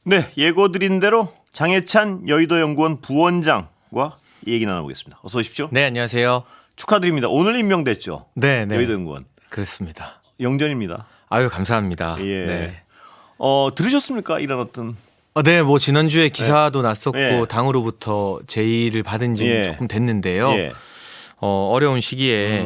네, 예고드린 대로 장해찬 여의도연구원 부원장과 얘기 나눠보겠습니다. 어서 오십시오. 네, 안녕하세요. 축하드립니다. 오늘 임명됐죠? 네, 네. 여의도연구원. 그렇습니다. 영전입니다. 아유, 감사합니다. 예. 네. 들으셨습니까? 이런 어떤 네, 뭐 지난주에 기사도 났었고 예. 당으로부터 제의를 받은 지는 예. 조금 됐는데요. 예. 어려운 시기에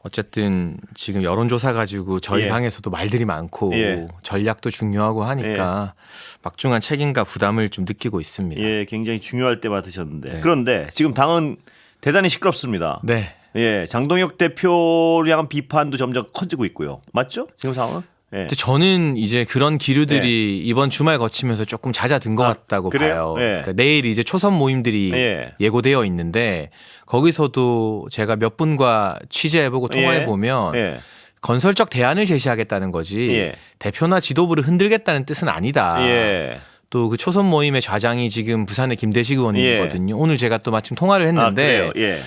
어쨌든 지금 여론조사 가지고 저희 예. 당에서도 말들이 많고 예. 전략도 중요하고 하니까 막중한 책임과 부담을 좀 느끼고 있습니다. 예, 굉장히 중요할 때 맡으셨는데 네. 그런데 지금 당은 대단히 시끄럽습니다. 네. 예, 장동혁 대표를 향한 비판도 점점 커지고 있고요. 맞죠? 지금 상황은? 예. 근데 저는 이제 그런 기류들이 이번 주말 거치면서 조금 잦아든 것 같다고 그래요? 봐요. 예. 그러니까 내일 이제 초선 모임들이 예. 예고되어 있는데 거기서도 제가 몇 분과 취재해보고 통화해보면 예. 건설적 대안을 제시하겠다는 거지 예. 대표나 지도부를 흔들겠다는 뜻은 아니다. 예. 또 그 초선 모임의 좌장이 지금 부산의 김대식 의원이거든요. 오늘 제가 또 마침 통화를 했는데 그래요? 예.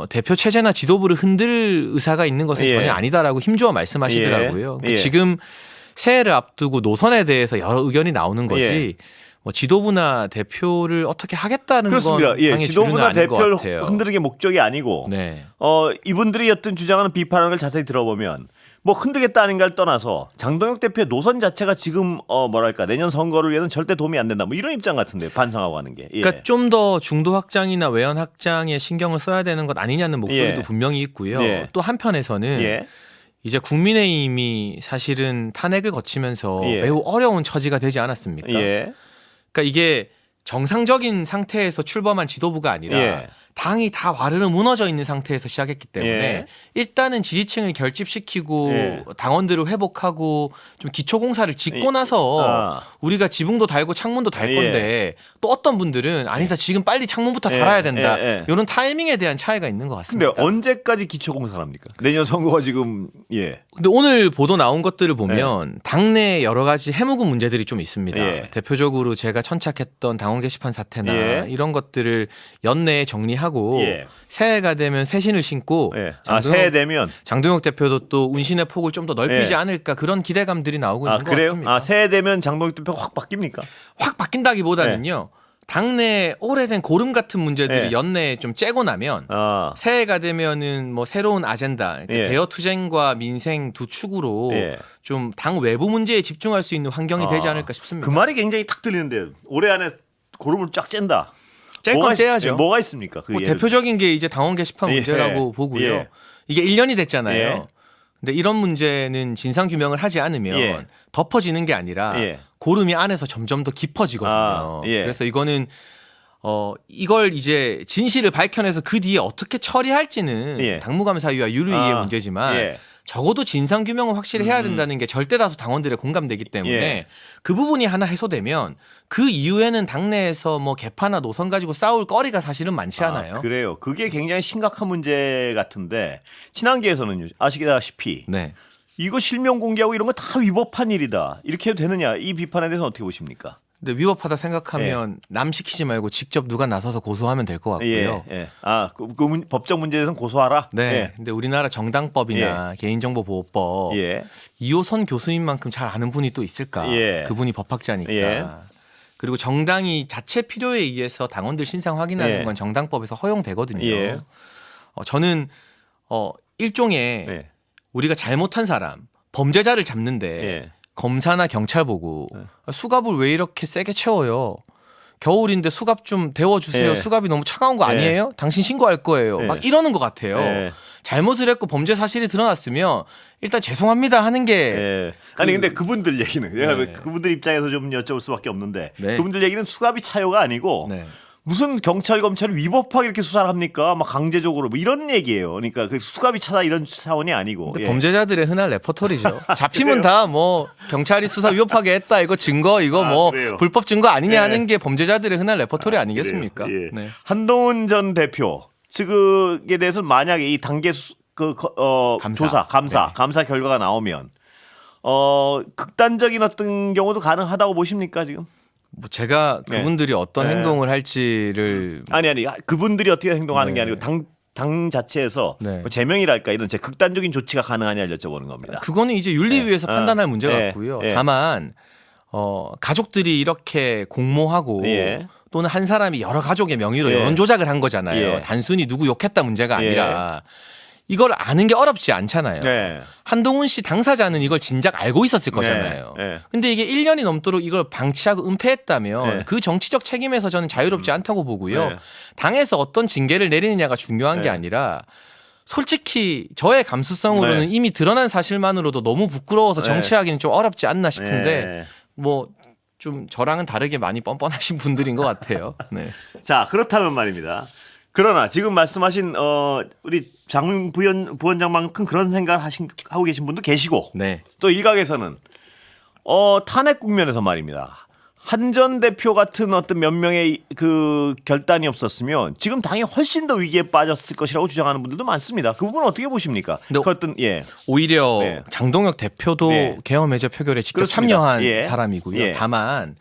대표 체제나 지도부를 흔들 의사가 있는 것은 예. 전혀 아니다라고 힘주어 말씀하시더라고요. 예. 그러니까 예. 지금 새해를 앞두고 노선에 대해서 여러 의견이 나오는 거지. 예. 뭐 지도부나 대표를 어떻게 하겠다는 그렇습니다. 건 예, 당의 지도부나 주류는 아닌 것 대표를 같아요. 흔드는 게 목적이 아니고 네. 이분들이 어떤 주장하는 비판하는 걸 자세히 들어보면 뭐 흔들겠다 아닌가를 떠나서 장동혁 대표의 노선 자체가 지금 뭐랄까 내년 선거를 위해서는 절대 도움이 안 된다. 뭐 이런 입장 같은데 반성하고 하는 게. 예. 그러니까 좀 더 중도 확장이나 외연 확장에 신경을 써야 되는 것 아니냐는 목소리도 예. 분명히 있고요. 예. 또 한편에서는 예. 이제 국민의힘이 사실은 탄핵을 거치면서 예. 매우 어려운 처지가 되지 않았습니까? 예. 그러니까 이게 정상적인 상태에서 출범한 지도부가 아니라 예. 당이 다 와르르 무너져 있는 상태에서 시작했기 때문에 예. 일단은 지지층을 결집시키고 예. 당원들을 회복하고 좀 기초공사를 짓고 예. 나서 우리가 지붕도 달고 창문도 달 예. 건데 또 어떤 분들은 아니다 지금 빨리 창문부터 달아야 된다. 예. 이런 타이밍에 대한 차이가 있는 것 근데 같습니다. 언제까지 기초공사를 합니까? 내년 선거가 지금 근데 오늘 보도 나온 것들을 보면 당내 여러 가지 해묵은 문제들이 좀 있습니다. 예. 대표적으로 제가 천착했던 당원 게시판 사태나 예. 이런 것들을 연내에 정리하고 예. 새해가 되면 새신을 신고 예. 새해 되면 장동혁 대표도 또 운신의 폭을 좀 더 넓히지 예. 않을까 그런 기대감들이 나오고 있는 것 그래요? 같습니다. 새해 되면 장동혁 대표가 확 바뀝니까? 확 바뀐다기보다는요. 당내 오래된 고름 같은 문제들이 예. 연내에 좀 째고 나면 새해가 되면은 뭐 새로운 아젠다, 그러니까 예. 대여 투쟁과 민생 두 축으로 예. 좀 당 외부 문제에 집중할 수 있는 환경이 되지 않을까 싶습니다. 그 말이 굉장히 탁 들리는데요. 올해 안에 고름을 쫙 짠다. 짤 건 째야죠. 뭐가 있습니까? 뭐 대표적인 게 이제 당원 게시판 예. 문제라고 보고요. 예. 이게 1년이 됐잖아요. 예. 근데 이런 문제는 진상 규명을 하지 않으면 예. 덮어지는 게 아니라 예. 고름이 안에서 점점 더 깊어지거든요. 예. 그래서 이거는 이걸 이제 진실을 밝혀내서 그 뒤에 어떻게 처리할지는 예. 당무감사위와 유르위의 문제지만 예. 적어도 진상 규명은 확실히 해야 된다는 게 절대 다수 당원들의 공감되기 때문에 예. 그 부분이 하나 해소되면 그 이후에는 당내에서 뭐 개파나 노선 가지고 싸울 거리가 사실은 많지 않아요. 그래요. 그게 굉장히 심각한 문제 같은데 친한계에서는 아시다시피 네. 이거 실명 공개하고 이런 거 다 위법한 일이다. 이렇게 해도 되느냐? 이 비판에 대해서는 어떻게 보십니까? 근데 위법하다 생각하면 남 시키지 말고 직접 누가 나서서 고소하면 될 것 같고요. 예. 법적 문제에 대해서는 고소하라. 네. 예. 근데 우리나라 정당법이나 개인정보보호법 예. 이호선 교수님만큼 잘 아는 분이 또 있을까? 예. 그분이 법학자니까. 예. 그리고 정당이 자체 필요에 의해서 당원들 신상 확인하는 예. 건 정당법에서 허용되거든요. 예. 저는 일종의 예. 우리가 잘못한 사람, 범죄자를 잡는데 예. 검사나 경찰 보고 수갑을 왜 이렇게 세게 채워요? 겨울인데 수갑 좀 데워주세요. 예. 수갑이 너무 차가운 거 아니에요? 당신 신고할 거예요. 예. 막 이러는 것 같아요. 예. 잘못을 했고 범죄 사실이 드러났으면 일단 죄송합니다 하는 게 예. 아니 근데 그분들 얘기는 네. 그분들 입장에서 좀 여쭤볼 수밖에 없는데 네. 그분들 얘기는 수갑이 차요가 아니고 네. 무슨 경찰 검찰이 위법하게 이렇게 수사를 합니까? 막 강제적으로 뭐 이런 얘기예요. 그러니까 그 수갑이 차다 이런 차원이 아니고. 근데 예. 범죄자들의 흔한 레퍼토리죠. 잡히면 다 뭐 경찰이 수사 위법하게 했다 이거 증거 이거 뭐 그래요? 불법 증거 아니냐 예. 하는 게 범죄자들의 흔한 레퍼토리 아니겠습니까? 그래요? 예. 네. 한동훈 전 대표 측에 대해서 만약에 이 단계 조사 네. 감사 결과가 나오면 극단적인 어떤 경우도 가능하다고 보십니까 지금? 뭐 제가 그분들이 어떤 네. 행동을 할지를 아니 그분들이 어떻게 행동하는 네. 게 아니고 당 자체에서 네. 뭐 제명이랄까 이런 제 극단적인 조치가 가능하냐를 여쭤보는 겁니다. 그거는 이제 윤리위에서 네. 판단할 문제 네. 같고요. 네. 다만 가족들이 이렇게 공모하고 예. 또는 한 사람이 여러 가족의 명의로 예. 여론 조작을 한 거잖아요. 예. 단순히 누구 욕했다 문제가 아니라 이걸 아는 게 어렵지 않잖아요. 네. 한동훈 씨 당사자는 이걸 진작 알고 있었을 거잖아요. 네. 근데 이게 1년이 넘도록 이걸 방치하고 은폐했다면 네. 그 정치적 책임에서 저는 자유롭지 않다고 보고요. 네. 당에서 어떤 징계를 내리느냐가 중요한 게 네. 아니라 솔직히 저의 감수성으로는 네. 이미 드러난 사실만으로도 너무 부끄러워서 네. 정치하기는 좀 어렵지 않나 싶은데 네. 뭐 좀 저랑은 다르게 많이 뻔뻔하신 분들인 것 같아요. 네. 자, 그렇다면 말입니다. 그러나 지금 말씀하신 우리 장 부원장만큼 그런 생각을 하고 계신 분도 계시고 네. 또 일각에서는 탄핵 국면에서 말입니다. 한 전 대표 같은 어떤 몇 명의 그 결단이 없었으면 지금 당이 훨씬 더 위기에 빠졌을 것이라고 주장하는 분들도 많습니다. 그 부분은 어떻게 보십니까? 근데 그 어떤 오히려 네. 장동혁 대표도 네. 계엄 해제 표결에 직접 그렇습니다. 참여한 예. 사람이고요. 예. 다만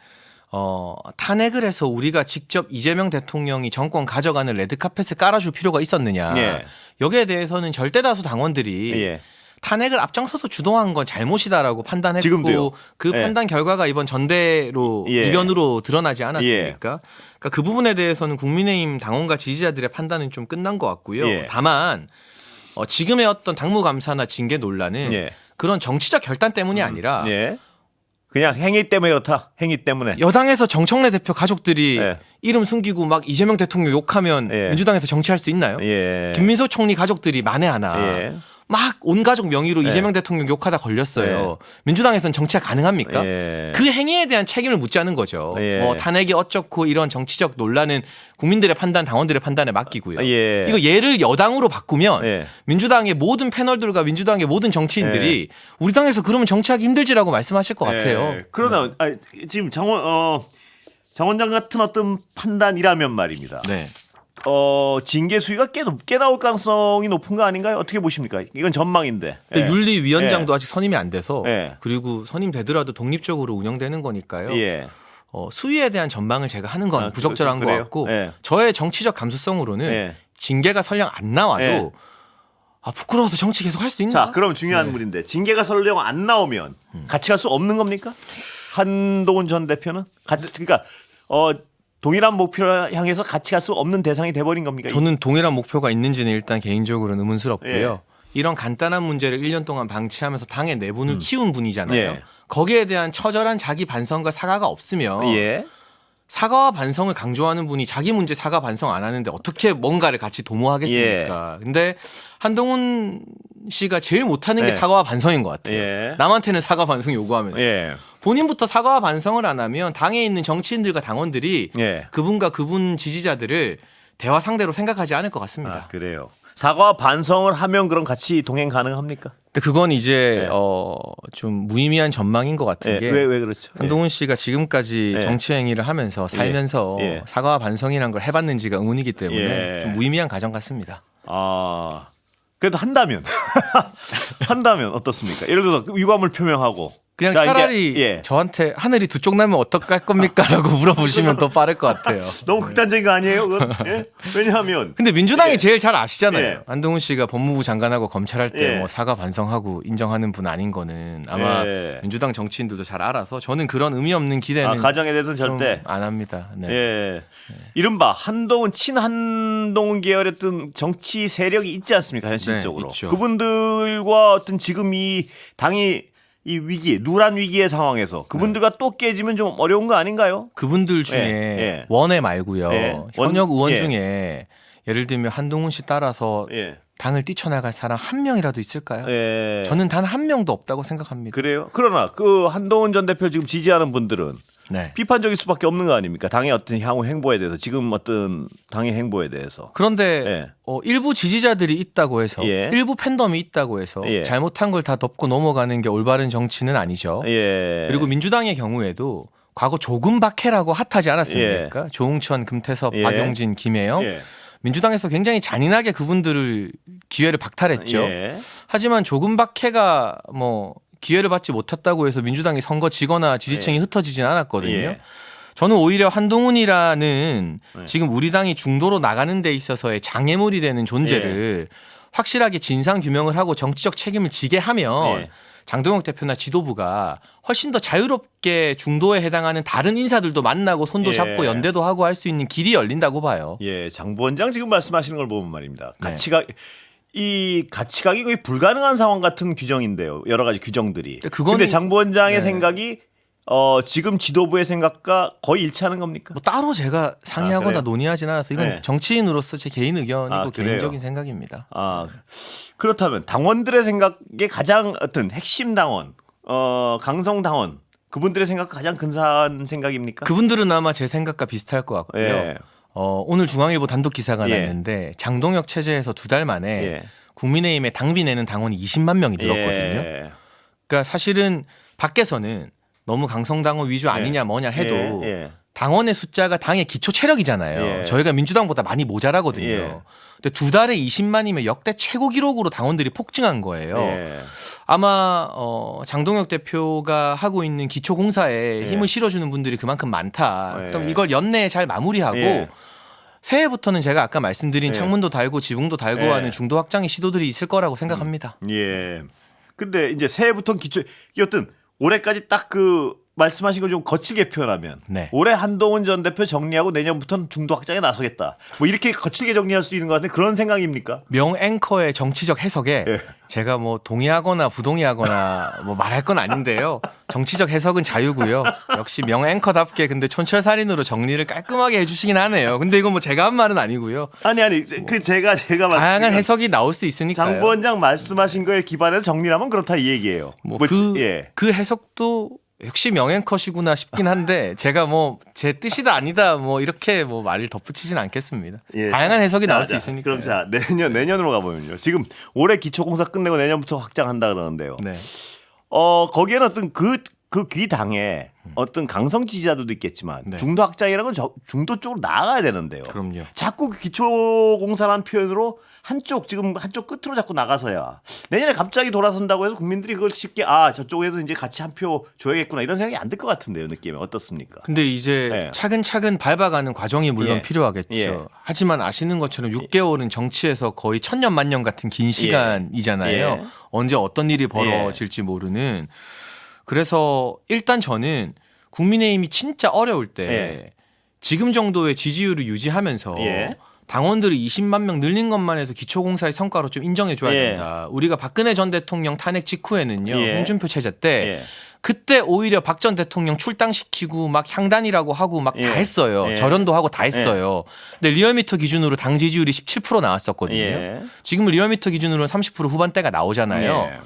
탄핵을 해서 우리가 직접 이재명 대통령이 정권 가져가는 레드카펫을 깔아줄 필요가 있었느냐. 예. 여기에 대해서는 절대 다수 당원들이 예. 탄핵을 앞장서서 주도한 건 잘못이다라고 판단했고 지금도요. 그 예. 판단 결과가 이번 전대로 예. 이변으로 드러나지 않았습니까? 그러니까 그 부분에 대해서는 국민의힘 당원과 지지자들의 판단은 좀 끝난 것 같고요. 예. 다만 지금의 어떤 당무감사나 징계 논란은 예. 그런 정치적 결단 때문이 아니라 예. 그냥 행위 때문에 그렇다. 행위 때문에. 여당에서 정청래 대표 가족들이 예. 이름 숨기고 막 이재명 대통령 욕하면 예. 민주당에서 정치할 수 있나요? 예. 김민소 총리 가족들이 만에 하나 예. 막 온 가족 명의로 예. 이재명 대통령 욕하다 걸렸어요. 민주당에서는 정치가 가능합니까? 예. 그 행위에 대한 책임을 묻자는 거죠. 예. 뭐 탄핵이 어쩌고 이런 정치적 논란은 국민들의 판단, 당원들의 판단에 맡기고요. 예. 이거 예를 여당으로 바꾸면 예. 민주당의 모든 패널들과 민주당의 모든 정치인들이 우리 당에서 그러면 정치하기 힘들지라고 말씀하실 것 같아요. 그러나 지금 장 원장 같은 어떤 판단이라면 말입니다. 네. 징계 수위가 꽤 나올 가능성이 높은 거 아닌가요? 어떻게 보십니까? 이건 전망인데. 근데 예. 윤리위원장도 아직 선임이 안 돼서 예. 그리고 선임되더라도 독립적으로 운영되는 거니까요. 예. 수위에 대한 전망을 제가 하는 건 부적절한 것 그래요? 같고 예. 저의 정치적 감수성으로는 예. 징계가 설령 안 나와도 예. 부끄러워서 정치 계속 할 수 있나? 자, 그럼 중요한 문인데 징계가 설령 안 나오면 같이 갈 수 없는 겁니까? 한동훈 전 대표는 그러니까 동일한 목표를 향해서 같이 갈 수 없는 대상이 돼버린 겁니까? 저는 동일한 목표가 있는지는 일단 개인적으로는 의문스럽고요. 예. 이런 간단한 문제를 1년 동안 방치하면서 당의 내분을 키운 분이잖아요. 예. 거기에 대한 처절한 자기 반성과 사과가 없으면 예. 사과와 반성을 강조하는 분이 자기 문제 사과 반성 안 하는데 어떻게 뭔가를 같이 도모하겠습니까? 근데 한동훈 씨가 제일 못하는 게 예. 사과와 반성인 것 같아요. 예. 남한테는 사과 반성 요구하면서 예. 본인부터 사과와 반성을 안 하면 당에 있는 정치인들과 당원들이 예. 그분과 그분 지지자들을 대화 상대로 생각하지 않을 것 같습니다. 그래요. 사과와 반성을 하면 그럼 같이 동행 가능합니까? 근데 그건 이제 예. 좀 무의미한 전망인 것 같은 게 왜 그렇죠? 한동훈 씨가 지금까지 예. 정치 행위를 하면서 살면서 예. 사과와 반성이라는 걸 해봤는지가 의문이기 때문에 예. 좀 무의미한 가정 같습니다. 그래도 한다면 어떻습니까? 예를 들어서 유감을 표명하고 그냥 자, 차라리 이제, 저한테 하늘이 두 쪽 나면 어떡할 겁니까? 라고 물어보시면 더 빠를 것 같아요. 너무 극단적인 거 아니에요? 그건? 예? 왜냐하면 근데 민주당이 예. 제일 잘 아시잖아요. 예. 한동훈 씨가 법무부 장관하고 검찰할 때 예. 뭐 사과 반성하고 인정하는 분 아닌 거는 아마 예. 민주당 정치인들도 잘 알아서 저는 그런 의미 없는 기대는 가정에 대해서는 좀 절대 안 합니다. 네. 예. 이른바 친한동훈 계열의 어떤 정치 세력이 있지 않습니까? 현실적으로. 네, 있죠. 그분들과 어떤 지금 이 당이 이 위기, 누란 위기의 상황에서 그분들과 또 깨지면 좀 어려운 거 아닌가요? 그분들 중에 예. 원외 말고요. 예. 현역 의원 예. 중에 예를 들면 한동훈 씨 따라서 예. 당을 뛰쳐나갈 사람 한 명이라도 있을까요? 예. 저는 단 한 명도 없다고 생각합니다. 그래요. 그러나 그 한동훈 전 대표 지금 지지하는 분들은 네. 비판적일 수밖에 없는 거 아닙니까? 당의 어떤 향후 행보에 대해서 지금 어떤 당의 행보에 대해서. 그런데 예. 일부 지지자들이 있다고 해서 예. 일부 팬덤이 있다고 해서 예. 잘못한 걸 다 덮고 넘어가는 게 올바른 정치는 아니죠. 예. 그리고 민주당의 경우에도 과거 조금 박해라고 핫하지 않았습니까? 조응천, 금태섭, 예. 박용진, 김혜영. 예. 민주당에서 굉장히 잔인하게 그분들을 기회를 박탈했죠. 예. 하지만 조금 박해가 뭐 기회를 받지 못했다고 해서 민주당이 선거 지거나 지지층이 흩어지진 않았거든요. 예. 저는 오히려 한동훈이라는 네. 지금 우리 당이 중도로 나가는 데 있어서의 장애물이 되는 존재를 확실하게 진상 규명을 하고 정치적 책임을 지게 하면 예. 장동혁 대표나 지도부가 훨씬 더 자유롭게 중도에 해당하는 다른 인사들도 만나고 손도 예. 잡고 연대도 하고 할 수 있는 길이 열린다고 봐요. 예, 장 부원장 지금 말씀하시는 걸 보면 말입니다. 네. 이 가치각이 거의 불가능한 상황 같은 규정인데요. 여러 가지 규정들이. 그건- 근데 장 부원장의 네. 생각이 지금 지도부의 생각과 거의 일치하는 겁니까? 뭐 따로 제가 상의하거나 그래요? 논의하진 않아서 이건 네. 정치인으로서 제 개인 의견이고 아, 그래요? 개인적인 생각입니다. 그렇다면 당원들의 생각에 가장 어떤 핵심 당원, 강성 당원 그분들의 생각과 가장 근사한 생각입니까? 그분들은 아마 제 생각과 비슷할 것 같고요. 예. 오늘 중앙일보 단독 기사가 예. 났는데 장동혁 체제에서 2달 만에 예. 국민의힘에 당비 내는 당원이 20만 명이 늘었거든요. 예. 그러니까 사실은 밖에서는 너무 강성당원 위주 아니냐 뭐냐 해도 예. 당원의 숫자가 당의 기초 체력이잖아요. 예. 저희가 민주당보다 많이 모자라거든요. 예. 근데 2달에 20만이면 역대 최고 기록으로 당원들이 폭증한 거예요. 예. 아마 장동혁 대표가 하고 있는 기초공사에 예. 힘을 실어주는 분들이 그만큼 많다. 예. 그럼 이걸 연내에 잘 마무리하고 예. 새해부터는 제가 아까 말씀드린 예. 창문도 달고 지붕도 달고 예. 하는 중도 확장의 시도들이 있을 거라고 생각합니다. 예. 근데 이제 새해부터 이게 어떤 올해까지 딱 말씀하신 걸 좀 거칠게 표현하면 네. 올해 한동훈 전 대표 정리하고 내년부터는 중도 확장에 나서겠다. 뭐 이렇게 거칠게 정리할 수 있는 것 같은데 그런 생각입니까? 명 앵커의 정치적 해석에 예. 제가 뭐 동의하거나 부동의하거나 뭐 말할 건 아닌데요. 정치적 해석은 자유고요. 역시 명 앵커답게 근데 촌철살인으로 정리를 깔끔하게 해주시긴 하네요. 근데 이건 뭐 제가 한 말은 아니고요. 아니 제가 다양한 해석이 나올 수 있으니까요. 장 부원장 말씀하신 거에 기반해서 정리하면 그렇다 이 얘기예요. 그 해석도 역시 명앵컷이구나 싶긴 한데 제가 뭐 제 뜻이다 아니다 뭐 이렇게 뭐 말을 덧붙이진 않겠습니다. 예. 다양한 해석이 나올 수 자, 있으니까. 그럼 자 내년으로 가보면요. 지금 올해 기초공사 끝내고 내년부터 확장한다 그러는데요. 네. 거기에는 어떤 그 귀당에 어떤 강성 지지자들도 있겠지만 네. 중도 확장이라는 건 중도 쪽으로 나아가야 되는데요. 그럼요. 자꾸 기초공사라는 표현으로 한쪽 끝으로 자꾸 나가서야 내년에 갑자기 돌아선다고 해서 국민들이 그걸 쉽게 저쪽에서 이제 같이 한 표 줘야겠구나 이런 생각이 안 들 것 같은데요. 느낌이 어떻습니까? 근데 이제 네. 차근차근 밟아가는 과정이 물론 예. 필요하겠죠. 예. 하지만 아시는 것처럼 6개월은 정치에서 거의 천년 만년 같은 긴 시간이잖아요. 예. 언제 어떤 일이 벌어질지 모르는. 그래서 일단 저는 국민의힘이 진짜 어려울 때 예. 지금 정도의 지지율을 유지하면서 예. 당원들이 20만 명 늘린 것만 해도 기초공사의 성과로 좀 인정해 줘야 예. 된다. 우리가 박근혜 전 대통령 탄핵 직후에는요. 예. 홍준표 체제 때 예. 그때 오히려 박 전 대통령 출당시키고 막 향단이라고 하고 막 다 예. 했어요. 예. 절연도 하고 다 했어요. 근데 리얼미터 기준으로 당 지지율이 17% 나왔었거든요. 예. 지금은 리얼미터 기준으로는 30% 후반대가 나오잖아요. 예.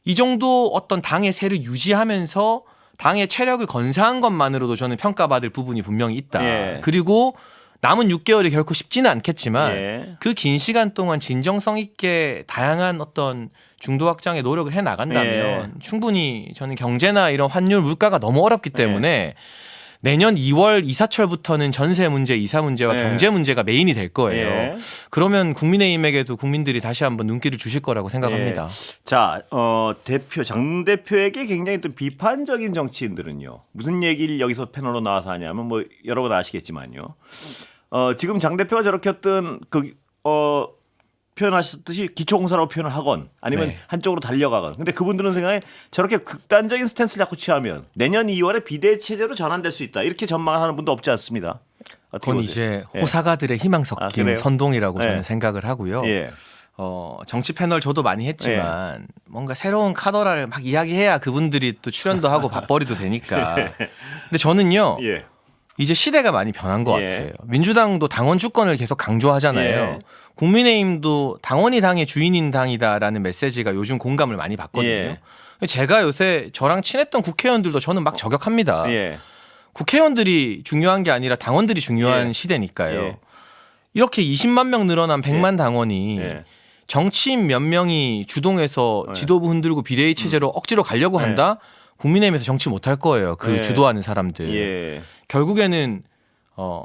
이 정도 어떤 당의 세를 유지하면서 당의 체력을 건사한 것만으로도 저는 평가받을 부분이 분명히 있다. 예. 그리고 남은 6개월이 결코 쉽지는 않겠지만 예. 그 긴 시간 동안 진정성 있게 다양한 어떤 중도 확장에 노력을 해 나간다면 예. 충분히 저는 경제나 이런 환율 물가가 너무 어렵기 때문에 내년 2월 이사철부터는 전세 문제, 이사 문제와 예. 경제 문제가 메인이 될 거예요. 예. 그러면 국민의힘에게도 국민들이 다시 한번 눈길을 주실 거라고 생각합니다. 자, 장 대표에게 굉장히 또 비판적인 정치인들은요. 무슨 얘기를 여기서 패널로 나와서 하냐면 뭐 여러 분 아시겠지만요. 지금 장 대표가 저렇게 어떤 표현하셨듯이 기초공사라고 표현을 하건 아니면 네. 한쪽으로 달려가건. 근데 그분들은 생각에 저렇게 극단적인 스탠스를 자꾸 취하면 내년 2월에 비대위 체제로 전환될 수 있다. 이렇게 전망을 하는 분도 없지 않습니다. 어떻게 그건 보세요? 이제 호사가들의 희망 섞인 그래요? 선동이라고 저는 예. 생각을 하고요. 예. 정치 패널 저도 많이 했지만 뭔가 새로운 카더라를 막 이야기해야 그분들이 또 출연도 하고 밥벌이도 되니까. 근데 저는요. 예. 이제 시대가 많이 변한 것 예. 같아요. 민주당도 당원 주권을 계속 강조하잖아요. 예. 국민의힘도 당원이 당의 주인인 당이다라는 메시지가 요즘 공감을 많이 받거든요. 예. 제가 요새 저랑 친했던 국회의원들도 저는 막 저격합니다. 예. 국회의원들이 중요한 게 아니라 당원들이 중요한 예. 시대니까요. 예. 이렇게 20만 명 늘어난 100만 당원이 예. 정치인 몇 명이 주동해서 예. 지도부 흔들고 비대위 체제로 억지로 가려고 한다? 국민의힘에서 정치 못할 거예요. 그 예. 주도하는 사람들. 예. 결국에는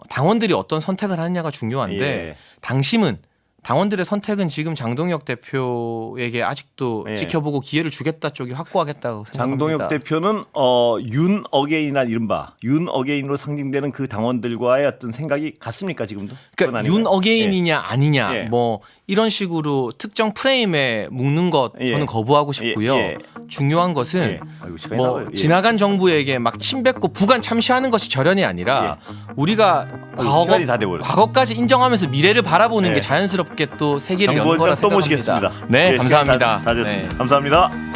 당원들이 어떤 선택을 하느냐가 중요한데 예. 당심은 당원들의 선택은 지금 장동혁 대표에게 아직도 예. 지켜보고 기회를 주겠다 쪽이 확고하겠다고 생각합니다. 장동혁 대표는 윤 어게인이나 이른바 윤 어게인으로 상징되는 그 당원들과의 어떤 생각이 같습니까 지금도? 그건 그러니까 아닌가요? 윤 어게인이냐 아니냐 예. 뭐 이런 식으로 특정 프레임에 묶는 것 예. 저는 거부하고 싶고요. 예. 중요한 것은 예. 아이고, 시간이 뭐 나와요. 예. 지나간 정부에게 막 침뱉고 부관 참시하는 것이 절연이 아니라 우리가 시간이 다 돼버렸어요. 과거까지 인정하면서 미래를 바라보는 예. 게 자연스럽게 또 세계를 여는 정보원장 거라 또 생각합니다. 모시겠습니다. 네, 예, 감사합니다. 시간 다 됐습니다. 네. 감사합니다.